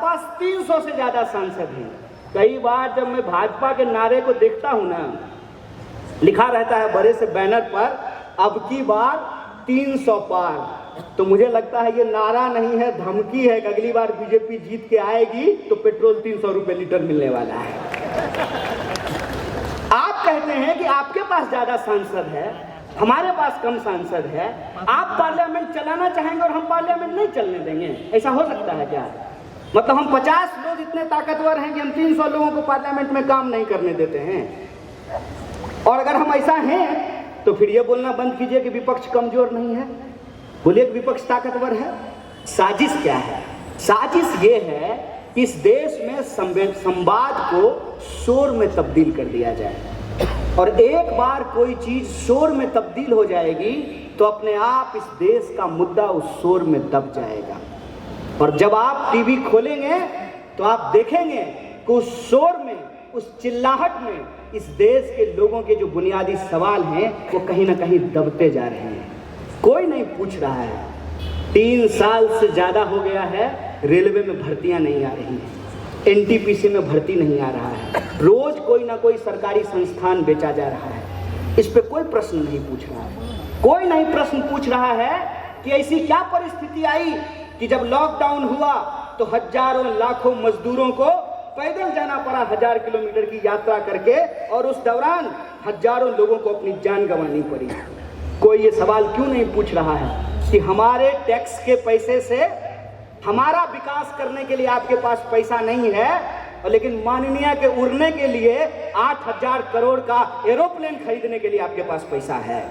पास 300 से ज्यादा सांसद हैं। कई बार जब मैं भाजपा के नारे को देखता हूं ना, लिखा रहता है बड़े से बैनर पर, अब की बार 300 पार, तो मुझे लगता है ये नारा नहीं है, धमकी है कि अगली बार बीजेपी जीत के आएगी तो पेट्रोल 300 रुपए लीटर मिलने वाला है। आप कहते हैं कि आपके पास ज्यादा सांसद है, हमारे पास कम सांसद है, आप पार्लियामेंट चलाना चाहेंगे और हम पार्लियामेंट नहीं चलने देंगे, ऐसा हो सकता है क्या? मतलब हम 50 लोग इतने ताकतवर हैं कि हम 300 लोगों को पार्लियामेंट में काम नहीं करने देते हैं? और अगर हम ऐसा हैं तो फिर ये बोलना बंद कीजिए कि विपक्ष कमजोर नहीं है, बोलिए कि विपक्ष ताकतवर है। साजिश क्या है? साजिश ये है कि इस देश में संवाद को शोर में तब्दील कर दिया जाए, और एक बार कोई चीज शोर में तब्दील हो जाएगी तो अपने आप इस देश का मुद्दा उस शोर में दब जाएगा। और जब आप टीवी खोलेंगे तो आप देखेंगे कि उस शोर में, उस चिल्लाहट में इस देश के लोगों के जो बुनियादी सवाल हैं वो कहीं ना कहीं दबते जा रहे हैं। कोई नहीं पूछ रहा है। 3 साल से ज्यादा हो गया है, रेलवे में भर्तियां नहीं आ रही हैं, एनटीपीसी में भर्ती नहीं आ रहा है, रोज कोई ना कोई सरकारी संस्थान बेचा जा रहा है। इस पे कोई प्रश्न नहीं पूछ रहा है। कोई नहीं प्रश्न पूछ रहा है कि ऐसी क्या परिस्थिति आई कि जब लॉकडाउन हुआ तो हजारों लाखों मजदूरों को पैदल जाना पड़ा 1000 किलोमीटर की यात्रा करके, और उस दौरान हजारों लोगों को अपनी जान गंवानी पड़ी। कोई ये सवाल क्यों नहीं पूछ रहा है कि हमारे टैक्स के पैसे से हमारा विकास करने के लिए आपके पास पैसा नहीं है, और लेकिन माननीय के उड़ने के लिए 8000 करोड़ का एरोप्लेन खरीदने के लिए आपके पास पैसा है।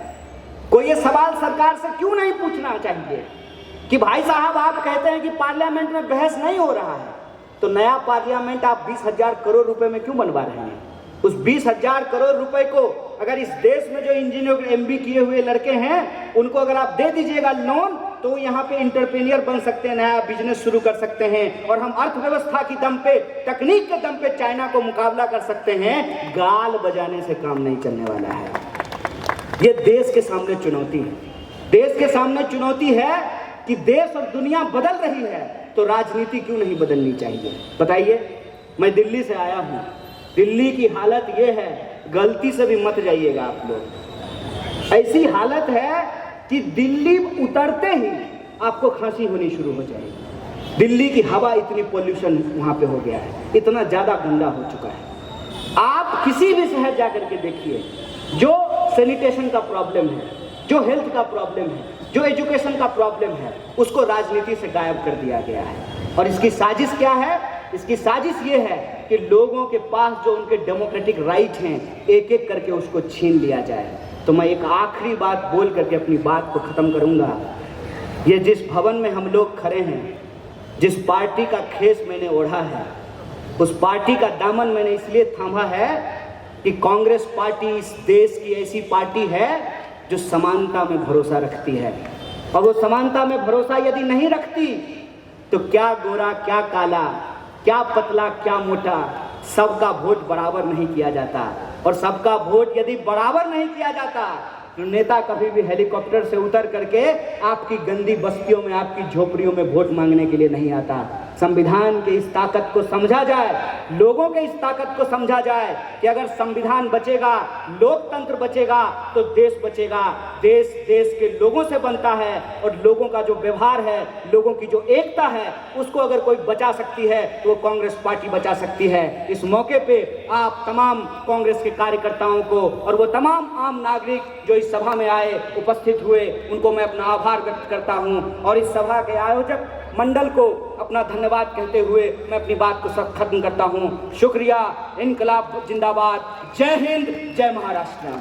कोई ये सवाल सरकार से क्यों नहीं पूछना चाहिए कि भाई साहब आप कहते हैं कि पार्लियामेंट में बहस नहीं हो रहा है, तो नया पार्लियामेंट आप 20,000 करोड़ रुपए में क्यों बनवा रहे हैं? उस 20,000 करोड़ रुपए को अगर इस देश में जो इंजीनियर एमबी किए हुए लड़के हैं उनको अगर आप दे दीजिएगा लोन, तो यहाँ पे इंटरप्रेन्योर बन सकते हैं, नया बिजनेस शुरू कर सकते हैं, और हम अर्थव्यवस्था की दम पे, तकनीक के दम पे चाइना को मुकाबला कर सकते हैं। गाल बजाने से काम नहीं चलने वाला है। ये देश के सामने चुनौती है। देश के सामने चुनौती है कि देश और दुनिया बदल रही है, तो राजनीति क्यों नहीं बदलनी चाहिए? बताइए। मैं दिल्ली से आया हूँ, दिल्ली की हालत ये है, गलती से भी मत जाइएगा आप लोग। ऐसी हालत है कि दिल्ली उतरते ही आपको खांसी होनी शुरू हो जाएगी। दिल्ली की हवा इतनी पोल्यूशन वहां पे हो गया है, इतना ज्यादा गंदा हो चुका है। आप किसी भी शहर जाकर के देखिए, जो सैनिटेशन का प्रॉब्लम है, जो हेल्थ का प्रॉब्लम है, जो एजुकेशन का प्रॉब्लम है, उसको राजनीति से गायब कर दिया गया है। और इसकी साजिश क्या है? इसकी साजिश ये है कि लोगों के पास जो उनके डेमोक्रेटिक राइट हैं, एक एक करके उसको छीन लिया जाए। तो मैं एक आखिरी बात बोल करके अपनी बात को खत्म करूंगा। ये जिस भवन में हम लोग खड़े हैं, जिस पार्टी का खेस मैंने ओढ़ा है, उस पार्टी का दामन मैंने इसलिए थामा है कि कांग्रेस पार्टी इस देश की ऐसी पार्टी है जो समानता में भरोसा रखती है। और वो समानता में भरोसा यदि नहीं रखती तो क्या गोरा क्या काला, क्या पतला क्या मोटा, सबका वोट बराबर नहीं किया जाता। और सबका वोट यदि बराबर नहीं किया जाता तो नेता कभी भी हेलीकॉप्टर से उतर करके आपकी गंदी बस्तियों में, आपकी झोपड़ियों में वोट मांगने के लिए नहीं आता। संविधान की इस ताकत को समझा जाए, लोगों के इस ताकत को समझा जाए कि अगर संविधान बचेगा, लोकतंत्र बचेगा तो देश बचेगा। देश देश के लोगों से बनता है, और लोगों का जो व्यवहार है, लोगों की जो एकता है, उसको अगर कोई बचा सकती है तो वो कांग्रेस पार्टी बचा सकती है। इस मौके पे आप तमाम कांग्रेस के कार्यकर्ताओं को और वो तमाम आम नागरिक जो इस सभा में आए, उपस्थित हुए, उनको मैं अपना आभार व्यक्त करता हूं। और इस सभा के आयोजक मंडल को अपना धन्यवाद कहते हुए मैं अपनी बात को खत्म करता हूं। शुक्रिया। इनकलाब जिंदाबाद। जय हिंद, जय महाराष्ट्र।